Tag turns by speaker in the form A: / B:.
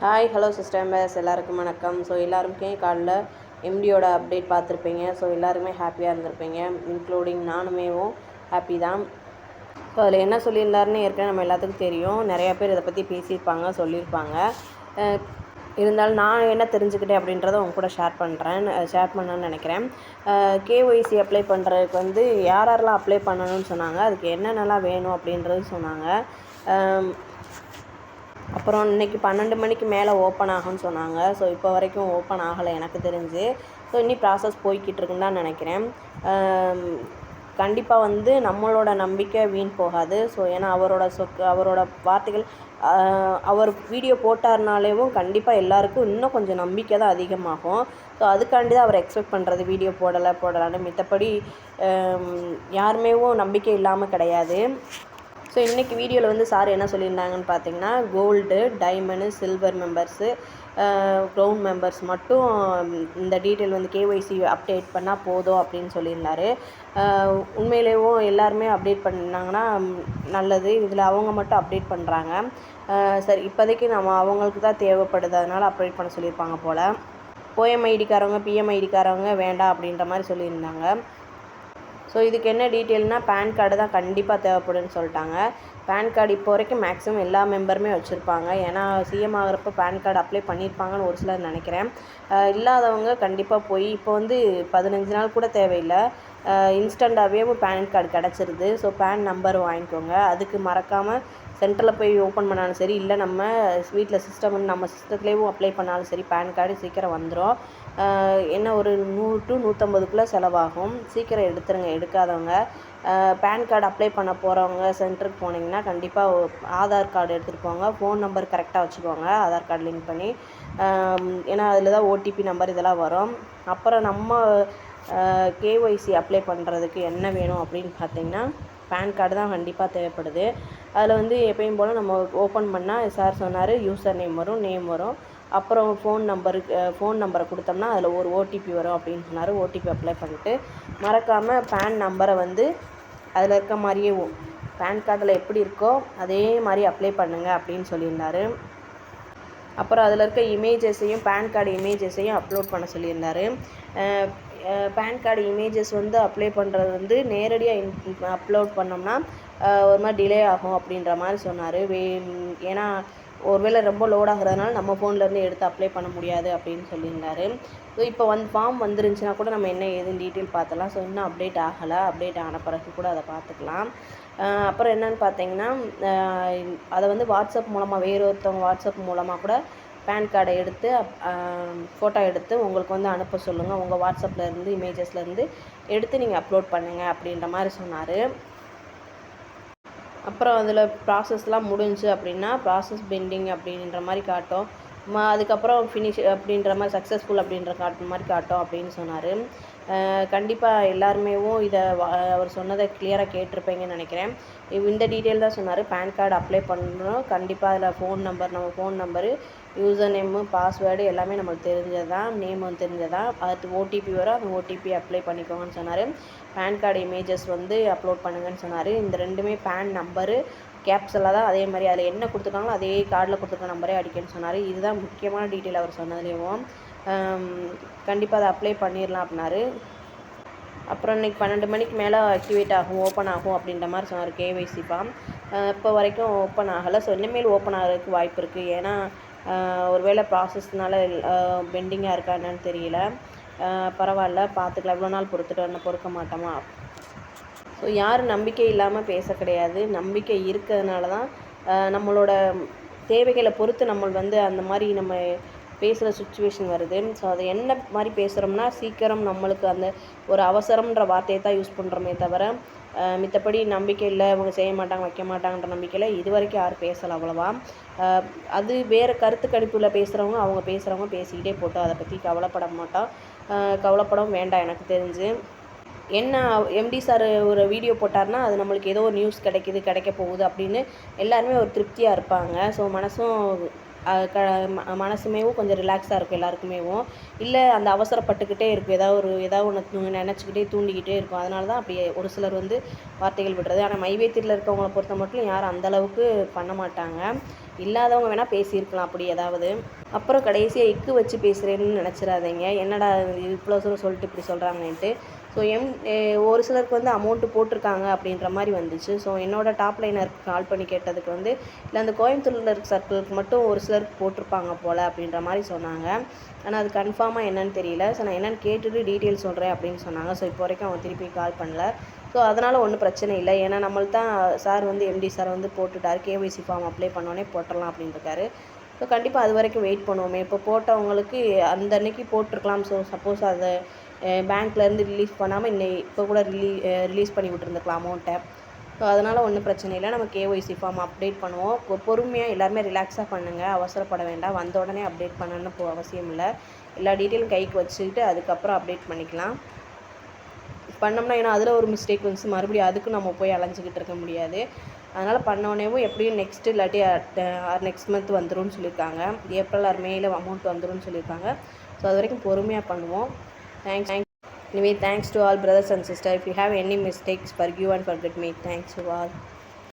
A: Hi hello sisters எல்லாருக்கும் வணக்கம். So எல்லாருமே காலைல எம்டியோட அப்டேட் பார்த்துருப்பீங்க. ஸோ எல்லாருமே ஹாப்பியாக இருந்திருப்பீங்க, இன்க்ளூடிங் நானுமேவும் ஹாப்பி தான். ஸோ அதில் என்ன சொல்லியிருந்தாருன்னு ஏற்கனவே நம்ம எல்லாத்துக்கும் தெரியும். நிறையா பேர் இதை பற்றி பேசியிருப்பாங்க, சொல்லியிருப்பாங்க. இருந்தாலும் நான் என்ன தெரிஞ்சுக்கிட்டேன் அப்படின்றத உங்க கூட ஷேர் பண்ணணும்னு நினைக்கிறேன். கேஒய்சி அப்ளை பண்ணுறதுக்கு யாரெல்லாம் அப்ளை பண்ணணும்னு சொன்னாங்க, அதுக்கு என்னென்னலாம் வேணும் அப்படின்றது சொன்னாங்க. அப்புறம் இன்றைக்கி 12 மணிக்கு மேலே ஓப்பன் ஆகும்னு சொன்னாங்க. ஸோ இப்போ வரைக்கும் ஓப்பன் ஆகலை எனக்கு தெரிஞ்சு. ஸோ இன்னி ப்ராசஸ் போய்கிட்டு இருக்குன்னு தான் நினைக்கிறேன். கண்டிப்பாக நம்மளோட நம்பிக்கை வீண் போகாது. ஸோ ஏன்னா அவரோட வார்த்தைகள், அவர் வீடியோ போட்டார்னாலேவும் கண்டிப்பாக எல்லாருக்கும் இன்னும் கொஞ்சம் நம்பிக்கை தான் அதிகமாகும். ஸோ அதுக்காண்டி தான் அவர் எக்ஸ்பெக்ட் பண்ணுறது, வீடியோ போடலான்னு. மித்தபடி யாருமேவும் நம்பிக்கை இல்லாமல் கிடையாது. ஸோ இன்றைக்கி வீடியோவில் சார் என்ன சொல்லியிருந்தாங்கன்னு பார்த்தீங்கன்னா, gold, diamond, silver members, brown members மட்டும் இந்த டீட்டெயில் கேஒய்சி அப்டேட் பண்ணால் போதும் அப்படின்னு சொல்லியிருந்தாரு. உண்மையிலேயும் எல்லாருமே அப்டேட் பண்ணாங்கன்னா நல்லது. இதில் அவங்க மட்டும் அப்டேட் பண்ணுறாங்க. சரி, இப்போதைக்கு அவங்களுக்கு தான் தேவைப்படுது, அதனால் அப்டேட் பண்ண சொல்லியிருப்பாங்க போல். ஓஎம்ஐடிக்காரவங்க, பிஎம்ஐடிக்காரவங்க வேண்டாம் அப்படின்ற மாதிரி சொல்லியிருந்தாங்க. ஸோ இதுக்கு என்ன டீட்டெயில்னால், பேன் கார்டு தான் கண்டிப்பாக தேவைப்படுன்னு சொல்லிட்டாங்க. பேன் கார்டு இப்போ வரைக்கும் மேக்ஸிமம் எல்லா மெம்பருமே வச்சுருப்பாங்க. ஏன்னா சிஎம் ஆகிறப்ப பேன் கார்டு அப்ளை பண்ணியிருப்பாங்கன்னு ஒரு சிலர் நினைக்கிறேன். இல்லாதவங்க கண்டிப்பாக போய் இப்போ 15 நாள் கூட தேவையில்லை, இன்ஸ்டண்ட்டாகவே பேன் கார்டு கிடச்சிருது. ஸோ பேன் நம்பர் வாங்கிக்கோங்க. அதுக்கு மறக்காமல் சென்டரில் போய் ஓப்பன் பண்ணாலும் சரி, இல்லை நம்ம வீட்டில் நம்ம சிஸ்டத்துலேயும் அப்ளை பண்ணாலும் சரி, பேன் கார்டு சீக்கிரம் வந்துடும். என்ன ஒரு 100 to 150 செலவாகும். சீக்கிரம் எடுத்துருங்க. எடுக்காதவங்க, பேன் கார்டு அப்ளை பண்ண போகிறவங்க சென்டருக்கு போனீங்கன்னா கண்டிப்பாக ஆதார் கார்டு எடுத்துகிட்டு போங்க. ஃபோன் நம்பர் கரெக்டாக வச்சுக்கோங்க, ஆதார் கார்டு லிங்க் பண்ணி. ஏன்னா அதில் தான் ஓடிபி நம்பர் இதெல்லாம் வரும். அப்புறம் நம்ம கேஒய்சி அப்ளை பண்ணுறதுக்கு என்ன வேணும் அப்படின்னு பார்த்தீங்கன்னா, பேன் கார்டு தான் கண்டிப்பாக தேவைப்படுது. அதில் எப்பயும் போல் நம்ம ஓப்பன் பண்ணால் சார் சொன்னார், யூசர் நேம் வரும், நேம் வரும், அப்புறம் ஃபோன் நம்பரை கொடுத்தோம்னா அதில் ஒரு ஓடிபி வரும் அப்படின்னு சொன்னார். ஓடிபி அப்ளை பண்ணிட்டு மறக்காமல் பேன் நம்பரை அதில் இருக்க மாதிரியே பேன் கார்டில் எப்படி இருக்கோ அதே மாதிரி அப்ளை பண்ணுங்கள் அப்படின்னு சொல்லியிருந்தார். அப்புறம் அதில் இருக்க இமேஜஸையும், பேன் கார்டு இமேஜஸையும் அப்லோட் பண்ண சொல்லியிருந்தார். பேன் கார்டு இமேஜஸ் அப்ளை பண்ணுறது நேரடியாக அப்லோட் பண்ணோம்னா ஒரு மாதிரி டிலே ஆகும் அப்படின்ற மாதிரி சொன்னார். ஏன்னா ஒருவேளை ரொம்ப லோட் ஆகிறதுனால நம்ம ஃபோன்லேருந்து எடுத்து அப்ளை பண்ண முடியாது அப்படின்னு சொல்லியிருந்தார். ஸோ இப்போ ஃபார்ம் வந்துருந்துச்சுன்னா கூட நம்ம என்ன ஏதுன்னு டீட்டெயில் பார்த்துலாம். ஸோ இன்னும் அப்டேட் ஆகலை, அப்டேட் ஆன பிறகு கூட அதை பார்த்துக்கலாம். அப்புறம் என்னென்னு பார்த்தீங்கன்னா, அதை வாட்ஸ்அப் மூலமாக, வேறு ஒருத்தவங்க வாட்ஸ்அப் மூலமாக கூட பேன் கார்டை எடுத்து ஃபோட்டோ எடுத்து உங்களுக்கு அனுப்ப சொல்லுங்கள். உங்கள் வாட்ஸ்அப்லேருந்து இமேஜஸ்லேருந்து எடுத்து நீங்கள் அப்லோட் பண்ணுங்கள் அப்படின்ற மாதிரி சொன்னார். அப்புறம் அதில் ப்ராசஸ்லாம் முடிஞ்சு அப்படின்னா ப்ராசஸ் பெண்டிங் அப்படின்ற மாதிரி காட்டும். அதுக்கப்புறம் ஃபினிஷ் அப்படின்ற மாதிரி, சக்ஸஸ்ஃபுல் அப்படின்ற மாதிரி காட்டும் அப்படின்னு சொன்னார். கண்டிப்பாக எல்லாருமேவும் இதை அவர் சொன்னதை கிளியராக கேட்டிருப்பீங்கன்னு நினைக்கிறேன். இந்த டீட்டெயில் தான் சொன்னார். பேன் கார்டு அப்ளை பண்ணணும், கண்டிப்பாக அதில் நம்ம phone number, user name, password எல்லாமே நம்மளுக்கு தெரிஞ்சது தான், நேம் தெரிஞ்சது தான். அது ஓடிபி வரும், அந்த ஓடிபி அப்ளை பண்ணிக்கோங்கன்னு சொன்னார். பேன் கார்டு இமேஜஸ் அப்லோட் பண்ணுங்கன்னு சொன்னார். இந்த ரெண்டுமே பேன் நம்பரு கேப்ஸில் தான், அதே மாதிரி அதில் என்ன கொடுத்துருக்காங்களோ அதே கார்டில் கொடுத்துருக்க நம்பரே அடிக்கணும்னு சொன்னார். இதுதான் முக்கியமான டீட்டெயில் அவர் சொன்னதுலேயும். கண்டிப்பாக அதை அப்ளை பண்ணிடலாம் அப்படின்னாரு. அப்புறம் இன்றைக்கி 12 மணிக்கு மேலே ஆக்டிவேட் ஆகும், ஓப்பன் ஆகும் அப்படின்ற மாதிரி சொன்னார் கேஒய்சி ஃபார்ம். இப்போ வரைக்கும் ஓப்பன் ஆகலை. ஸோ இனிமேல் ஓப்பன் ஆகிறதுக்கு வாய்ப்பு இருக்குது. ஏன்னா ஒருவேளை ப்ராசஸ்னால பெண்டிங்காக இருக்கா என்னன்னு தெரியல. பரவாயில்ல, பார்த்துக்கலாம். எவ்வளோ நாள் பொறுக்க மாட்டோமா. ஸோ யாரும் நம்பிக்கை இல்லாமல் பேச கிடையாது. நம்பிக்கை இருக்கிறதுனால தான் நம்மளோட தேவைகளை பொறுத்து நம்ம அந்த மாதிரி நம்ம பேசுகிற சுச்சுவேஷன் வருது. ஸோ அதை என்ன மாதிரி பேசுகிறோம்னா, சீக்கிரம் நம்மளுக்கு அந்த ஒரு அவசரம்ன்ற வார்த்தையை தான் யூஸ் பண்ணுறோமே தவிர, மித்தபடி நம்பிக்கை இல்லை, அவங்க செய்ய மாட்டாங்க, வைக்க மாட்டாங்கன்ற நம்பிக்கையில் இது வரைக்கும் யாரும் பேசலை அவ்வளோவா. அது வேறு கருத்து கணிப்பில் அவங்க பேசுகிறவங்க பேசிக்கிட்டே போட்டோம், அதை பற்றி கவலைப்படவும் வேண்டாம். எனக்கு தெரிஞ்சு என்ன, எம்டி சார் ஒரு வீடியோ போட்டார்னா அது நம்மளுக்கு ஏதோ ஒரு நியூஸ் கிடைக்க போகுது அப்படின்னு எல்லாருமே ஒரு திருப்தியாக இருப்பாங்க. ஸோ மனசுமேவும் கொஞ்சம் ரிலாக்ஸாக இருக்கும் எல்லாருக்குமேவும். இல்லை அந்த அவசரப்பட்டுக்கிட்டே இருக்கும், ஏதாவது ஒன்று நினச்சிக்கிட்டே தூண்டிக்கிட்டே இருக்கும். அதனால தான் அப்படி ஒரு சிலர் வார்த்தைகள் விடுறது. ஆனால் மைவேத்தியில் இருக்கவங்கள பொறுத்த மட்டும் யாரும் அந்தளவுக்கு பண்ண மாட்டாங்க. இல்லாதவங்க வேணால் பேசியிருக்கலாம் அப்படி ஏதாவது. அப்புறம் கடைசியாக எக்கு வச்சு பேசுகிறேன்னு நினச்சிடாதீங்க, என்னடா இவ்வளோ தூரம் சொல்லிட்டு இப்படி சொல்கிறாங்கன்ட்டு. ஸோ ஒரு சிலருக்கு வந்து அமௌண்ட்டு போட்டிருக்காங்க அப்படின்ற மாதிரி வந்துச்சு. ஸோ என்னோடய டாப் லைனருக்கு கால் பண்ணி கேட்டதுக்கு வந்து இல்லை அந்த கோயம்புத்தூரில் இருக்க சர்க்கிளுக்கு மட்டும் ஒரு சிலருக்கு போட்டிருப்பாங்க போல் அப்படின்ற மாதிரி சொன்னாங்க. ஆனால் அது கன்ஃபார்மாக என்னன்னு தெரியல. ஸோ நான் என்னென்னு கேட்டுட்டு டீட்டெயில் சொல்கிறேன் அப்படின்னு சொன்னாங்க. ஸோ இப்போ வரைக்கும் அவங்க திருப்பி கால் பண்ணல. ஸோ அதனால் ஒன்றும் பிரச்சனை இல்லை. ஏன்னா நம்மள்ட்ட தான் சார் வந்து எம்டி சார் வந்து போட்டுட்டார், கேஒய்சி ஃபார்ம் அப்ளை பண்ணோன்னே போட்டுடலாம் அப்படின்ட்டுருக்காரு. ஸோ கண்டிப்பாக அது வரைக்கும் வெயிட் பண்ணுவோமே. இப்போ போட்டவங்களுக்கு அந்த அன்னைக்கு போட்டிருக்கலாம். ஸோ சப்போஸ் அதை பேங்க்லேருந்து ரிலீஸ் பண்ணாமல் இப்போ கூட ரிலீஸ் பண்ணி விட்டுருந்துக்கலாம் அமௌண்ட்டை. ஸோ அதனால் ஒன்றும் பிரச்சனை இல்லை. நம்ம கேஒய்சி ஃபார்ம் அப்டேட் பண்ணுவோம். பொறுமையாக எல்லாருமே ரிலாக்ஸாக பண்ணுங்கள், அவசரப்பட வேண்டாம். வந்த உடனே அப்டேட் பண்ணணும்னு அவசியம் இல்லை. எல்லா டீட்டெயிலும் கைக்கு வச்சுக்கிட்டு அதுக்கப்புறம் அப்டேட் பண்ணிக்கலாம். பண்ணோம்னா ஏன்னா அதில் ஒரு மிஸ்டேக் வந்துச்சு, மறுபடியும் அதுக்கும் நம்ம போய் அலைஞ்சிக்கிட்டு இருக்க முடியாது. அதனால் பண்ணோடனேவும் எப்படியும் நெக்ஸ்ட்டு இல்லாட்டி நெக்ஸ்ட் மந்த் வந்துரும்னு சொல்லியிருக்காங்க. ஏப்ரல் ஆர் மேல அமௌண்ட் வந்துரும்னு சொல்லியிருக்காங்க. ஸோ அது வரைக்கும் பொறுமையாக பண்ணுவோம். Anyway, thanks to all brothers and sisters. If you have any mistakes, forgive and forget me. Thanks to all.